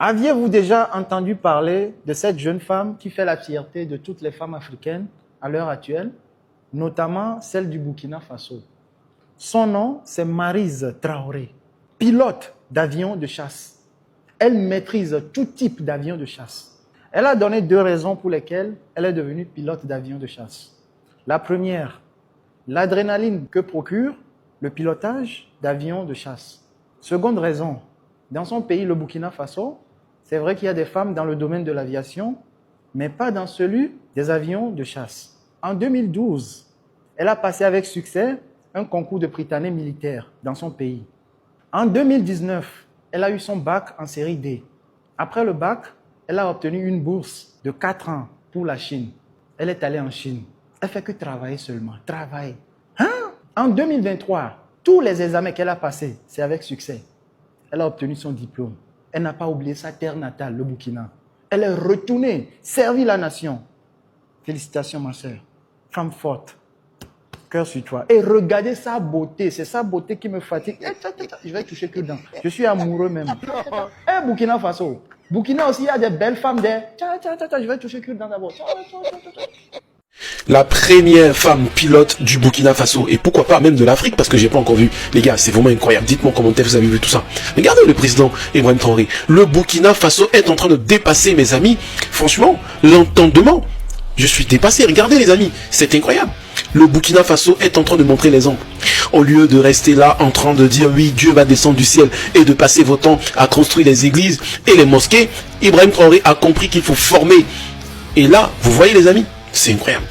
Aviez-vous déjà entendu parler de cette jeune femme qui fait la fierté de toutes les femmes africaines à l'heure actuelle, notamment celle du Burkina Faso? Son nom, c'est Maryse Traoré, pilote d'avion de chasse. Elle maîtrise tout type d'avion de chasse. Elle a donné 2 raisons pour lesquelles elle est devenue pilote d'avion de chasse. La première, l'adrénaline que procure le pilotage d'avions de chasse. Seconde raison, dans son pays, le Burkina Faso, c'est vrai qu'il y a des femmes dans le domaine de l'aviation, mais pas dans celui des avions de chasse. En 2012, elle a passé avec succès un concours de prytanée militaire dans son pays. En 2019, elle a eu son bac en série D. Après le bac, elle a obtenu une bourse de 4 ans pour la Chine. Elle est allée en Chine. Elle fait que travailler seulement. Travailler. En 2023, tous les examens qu'elle a passés, c'est avec succès. Elle a obtenu son diplôme. Elle n'a pas oublié sa terre natale, le Burkina. Elle est retournée, servi la nation. Félicitations, ma sœur. Femme forte. Cœur sur toi. Et regardez sa beauté. C'est sa beauté qui me fatigue. Je vais toucher que dedans. Je suis amoureux même. Burkina Faso. Burkina aussi, il y a des belles femmes there. Je vais toucher que dedans d'abord. La première femme pilote du Burkina Faso, et pourquoi pas même de l'Afrique, parce que j'ai pas encore vu. Les gars, c'est vraiment incroyable. Dites-moi en commentaire, vous avez vu tout ça. Regardez le président Ibrahim Traoré. Le Burkina Faso est en train de dépasser, mes amis. Franchement, l'entendement. Je suis dépassé. Regardez les amis, c'est incroyable. Le Burkina Faso est en train de montrer l'exemple. Au lieu de rester là en train de dire oui, Dieu va descendre du ciel et de passer votre temps à construire les églises et les mosquées, Ibrahim Traoré a compris qu'il faut former. Et là, vous voyez les amis, c'est incroyable.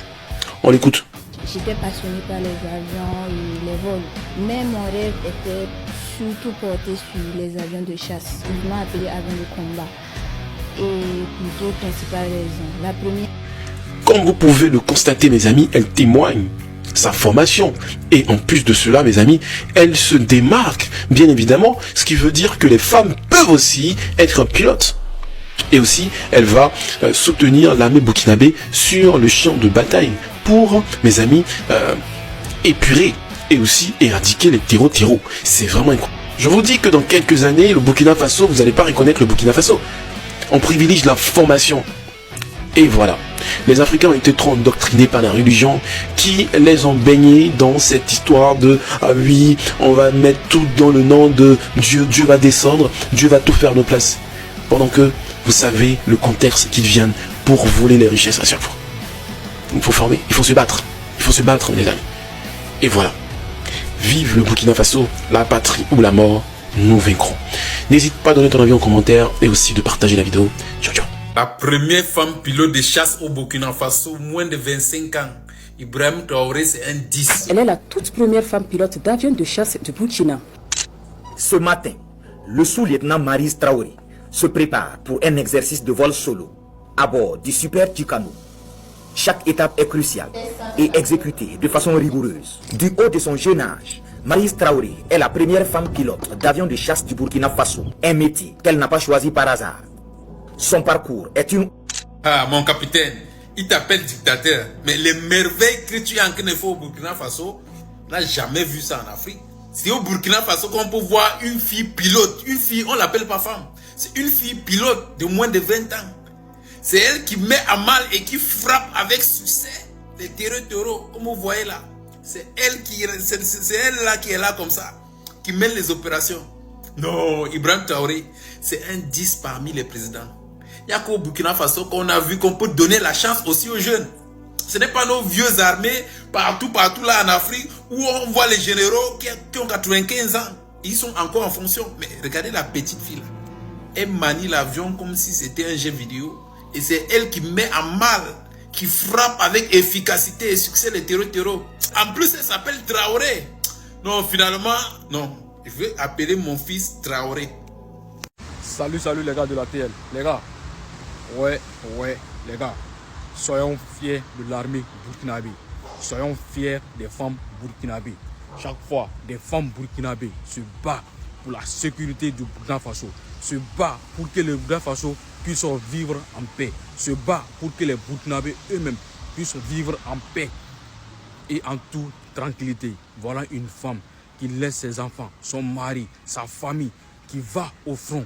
On l'écoute. J'étais passionnée par les avions et les vols. Mais mon rêve était surtout porté sur les avions de chasse. Ils m'ont appelé avion de combat. Et pour deux principales raisons. La première... Comme vous pouvez le constater, mes amis, elle témoigne sa formation. Et en plus de cela, mes amis, elle se démarque, bien évidemment, ce qui veut dire que les femmes peuvent aussi être pilotes. Et aussi, elle va soutenir l'armée burkinabé sur le champ de bataille pour, mes amis, épurer et aussi éradiquer les terreaux. C'est vraiment incroyable. Je vous dis que dans quelques années, le Burkina Faso, vous n'allez pas reconnaître le Burkina Faso. On privilégie la formation. Et voilà. Les Africains ont été trop endoctrinés par la religion qui les ont baignés dans cette histoire de « Ah oui, on va mettre tout dans le nom de Dieu, Dieu va descendre, Dieu va tout faire à nos places. » Pendant que vous savez le contexte qu'ils viennent pour voler les richesses à chaque fois. Il faut former, il faut se battre. Il faut se battre, les amis. Et voilà. Vive le Burkina Faso, la patrie ou la mort, nous vaincrons. N'hésite pas à donner ton avis en commentaire et aussi de partager la vidéo. Ciao, ciao. La première femme pilote de chasse au Burkina Faso, moins de 25 ans. Ibrahim Traoré, c'est un 10. Elle est la toute première femme pilote d'avion de chasse du Burkina. Ce matin, le sous-lieutenant Maryse Traoré se prépare pour un exercice de vol solo à bord du Super Tucano. Chaque étape est cruciale et exécutée de façon rigoureuse. Du haut de son jeune âge, Maryse Traoré est la première femme pilote d'avion de chasse du Burkina Faso, un métier qu'elle n'a pas choisi par hasard. Son parcours est une... Ah, mon capitaine, il t'appelle dictateur, mais les merveilles que tu es en train de faire au Burkina Faso, on n'a jamais vu ça en Afrique. C'est au Burkina Faso qu'on peut voir une fille pilote. Une fille, on ne l'appelle pas femme. C'est une fille pilote de moins de 20 ans. C'est elle qui met à mal et qui frappe avec succès les terreaux, comme vous voyez là. C'est elle qui est là comme ça, qui mène les opérations. Non, Ibrahim Traoré, c'est un 10 parmi les présidents. Il n'y a qu'au Burkina Faso qu'on a vu qu'on peut donner la chance aussi aux jeunes. Ce n'est pas nos vieux armées partout là en Afrique où on voit les généraux qui ont 95 ans. Ils sont encore en fonction. Mais regardez la petite fille là. Elle manie l'avion comme si c'était un jeu vidéo. Et c'est elle qui met à mal, qui frappe avec efficacité et succès les terreaux. En plus, elle s'appelle Traoré. Non, finalement, non. Je vais appeler mon fils Traoré. Salut les gars de la TL. Les gars, ouais, les gars. Soyons fiers de l'armée burkinabé. Soyons fiers des femmes burkinabées. Chaque fois, des femmes burkinabées se battent pour la sécurité du Burkina Faso. Se battent pour que le Burkina Faso puisse vivre en paix. Se battent pour que les Burkinabés eux-mêmes puissent vivre en paix et en toute tranquillité. Voilà une femme qui laisse ses enfants, son mari, sa famille, qui va au front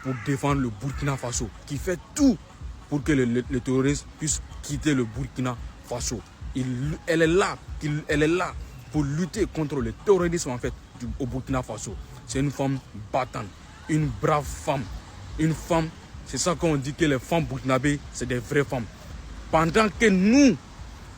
pour défendre le Burkina Faso, qui fait tout pour que les terroristes puissent quitter le Burkina Faso. Elle est là pour lutter contre le terrorisme en fait au Burkina Faso. C'est une femme battante, une brave femme. Une femme, c'est ça qu'on dit que les femmes burkinabées, c'est des vraies femmes. Pendant que nous,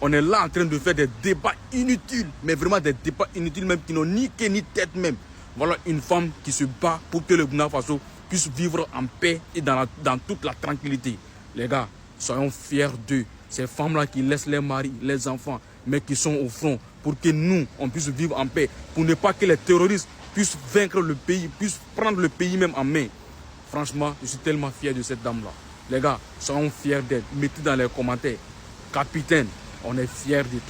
on est là en train de faire des débats inutiles, mais vraiment des débats inutiles même qui n'ont ni queue ni tête même. Voilà une femme qui se bat pour que le Burkina Faso puisse vivre en paix et dans toute la tranquillité. Les gars, soyons fiers d'eux. Ces femmes-là qui laissent les maris, les enfants, mais qui sont au front pour que nous, on puisse vivre en paix. Pour ne pas que les terroristes puissent vaincre le pays, puissent prendre le pays même en main. Franchement, je suis tellement fier de cette dame-là. Les gars, soyons fiers d'elle. Mettez dans les commentaires. Capitaine, on est fiers de toi.